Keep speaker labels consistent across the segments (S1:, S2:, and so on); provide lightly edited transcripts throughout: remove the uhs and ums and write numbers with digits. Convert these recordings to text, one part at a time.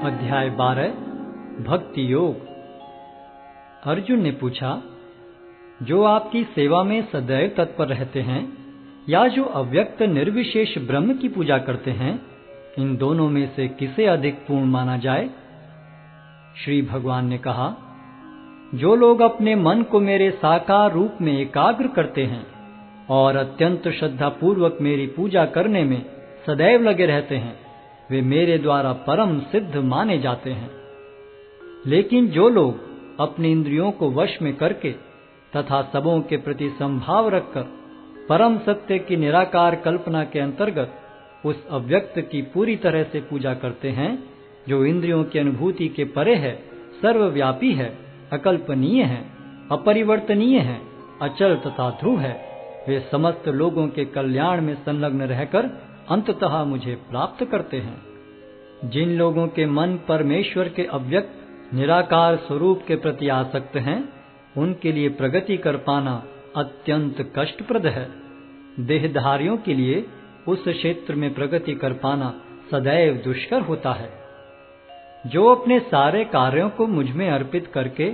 S1: अध्याय 12 भक्ति योग। अर्जुन ने पूछा, जो आपकी सेवा में सदैव तत्पर रहते हैं या जो अव्यक्त निर्विशेष ब्रह्म की पूजा करते हैं, इन दोनों में से किसे अधिक पूर्ण माना जाए? श्री भगवान ने कहा, जो लोग अपने मन को मेरे साकार रूप में एकाग्र करते हैं और अत्यंत श्रद्धा पूर्वक मेरी पूजा करने में सदैव लगे रहते हैं, वे मेरे द्वारा परम सिद्ध माने जाते हैं। लेकिन जो लोग अपनी इंद्रियों को वश में करके तथा सबों के प्रति संभाव रखकर परम सत्य की निराकार कल्पना के अंतर्गत उस अव्यक्त की पूरी तरह से पूजा करते हैं, जो इंद्रियों की अनुभूति के परे है, सर्वव्यापी है, अकल्पनीय है, अपरिवर्तनीय है, अचल तथा ध्रुव है, वे समस्त लोगों के कल्याण में संलग्न रहकर अंततः मुझे प्राप्त करते हैं। जिन लोगों के मन परमेश्वर के अव्यक्त निराकार स्वरूप के प्रति आसक्त हैं, उनके लिए प्रगति कर पाना अत्यंत कष्टप्रद है। देहधारियों के लिए उस क्षेत्र में प्रगति कर पाना सदैव दुष्कर होता है। जो अपने सारे कार्यों को मुझ में अर्पित करके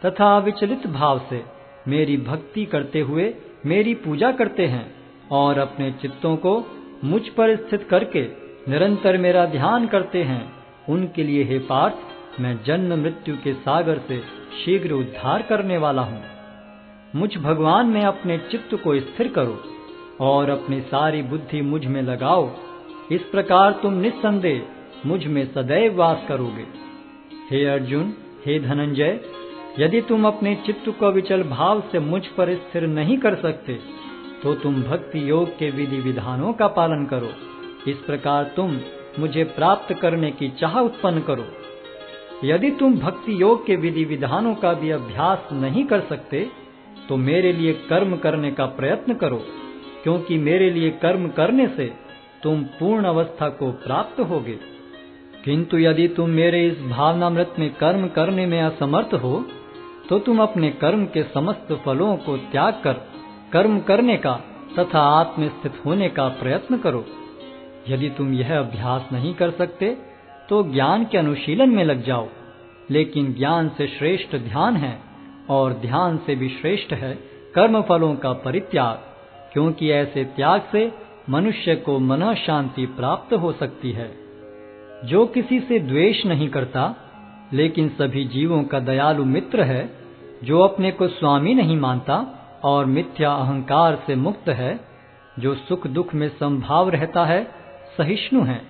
S1: तथा अविचलित भाव से मेरी भक्ति करते हुए मेरी पूजा करते हैं और अपने चित्तों को मुझ पर स्थित करके निरंतर मेरा ध्यान करते हैं, उनके लिए हे पार्थ, मैं जन्म मृत्यु के सागर से शीघ्र उद्धार करने वाला हूँ। मुझ भगवान में अपने चित्त को स्थिर करो और अपनी सारी बुद्धि मुझ में लगाओ। इस प्रकार तुम निस्संदेह मुझ में सदैव वास करोगे। हे अर्जुन, हे धनंजय, यदि तुम अपने चित्त को विचल भाव से मुझ पर स्थिर नहीं कर सकते, तो तुम भक्ति योग के विधि विधानों का पालन करो। इस प्रकार तुम मुझे प्राप्त करने की चाह उत्पन्न करो। यदि तुम भक्ति योग के विधि विधानों का भी अभ्यास नहीं कर सकते, तो मेरे लिए कर्म करने का प्रयत्न करो, क्योंकि मेरे लिए कर्म करने से तुम पूर्ण अवस्था को प्राप्त होगे। किंतु यदि तुम मेरे इस भावनामृत में कर्म करने में असमर्थ हो, तो तुम अपने कर्म के समस्त फलों को त्याग कर कर्म करने का तथा आत्मस्थित होने का प्रयत्न करो। यदि तुम यह अभ्यास नहीं कर सकते, तो ज्ञान के अनुशीलन में लग जाओ। लेकिन ज्ञान से श्रेष्ठ ध्यान है और ध्यान से भी श्रेष्ठ है कर्म फलों का परित्याग, क्योंकि ऐसे त्याग से मनुष्य को मन शांति प्राप्त हो सकती है। जो किसी से द्वेष नहीं करता, लेकिन सभी जीवों का दयालु मित्र है, जो अपने को स्वामी नहीं मानता और मिथ्या अहंकार से मुक्त है, जो सुख दुख में संभाव रहता है, सहिष्णु है,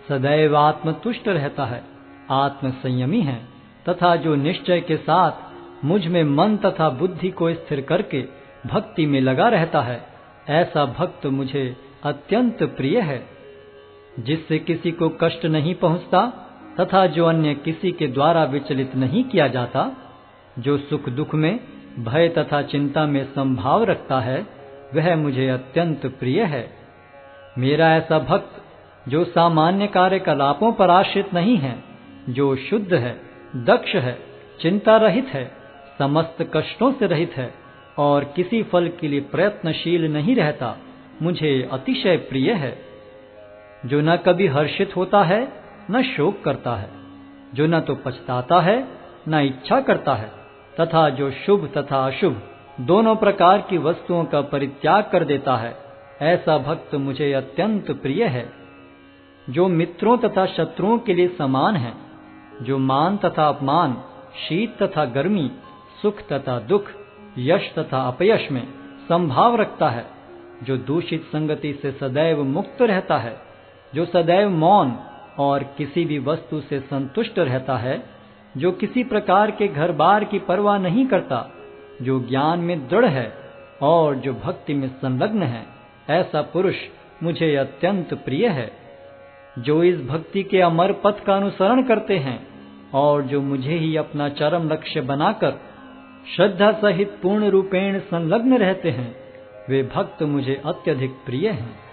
S1: सदैव आत्मतुष्ट रहता है, आत्म संयमी है, तथा जो निश्चय के साथ मुझ में मन तथा बुद्धि को स्थिर करके भक्ति में लगा रहता है, ऐसा भक्त मुझे अत्यंत प्रिय है। जिससे किसी को कष्ट नहीं पहुंचता तथा जो अन्य किसी के द्वारा विचलित नहीं किया जाता, जो सुख दुख में भय तथा चिंता में संभाव रखता है, वह मुझे अत्यंत प्रिय है। मेरा ऐसा भक्त जो सामान्य कार्यकलापों पर आश्रित नहीं है, जो शुद्ध है, दक्ष है, चिंता रहित है, समस्त कष्टों से रहित है और किसी फल के लिए प्रयत्नशील नहीं रहता, मुझे अतिशय प्रिय है। जो न कभी हर्षित होता है न शोक करता है, जो न तो पछताता है न इच्छा करता है, तथा जो शुभ तथा अशुभ दोनों प्रकार की वस्तुओं का परित्याग कर देता है, ऐसा भक्त मुझे अत्यंत प्रिय है। जो मित्रों तथा शत्रुओं के लिए समान है, जो मान तथा अपमान, शीत तथा गर्मी, सुख तथा दुख, यश तथा अपयश में संभाव रखता है, जो दूषित संगति से सदैव मुक्त रहता है, जो सदैव मौन और किसी भी वस्तु से संतुष्ट रहता है, जो किसी प्रकार के घर बार की परवाह नहीं करता, जो ज्ञान में दृढ़ है और जो भक्ति में संलग्न है, ऐसा पुरुष मुझे अत्यंत प्रिय है। जो इस भक्ति के अमर पथ का अनुसरण करते हैं और जो मुझे ही अपना चरम लक्ष्य बनाकर श्रद्धा सहित पूर्ण रूपेण संलग्न रहते हैं, वे भक्त मुझे अत्यधिक प्रिय हैं।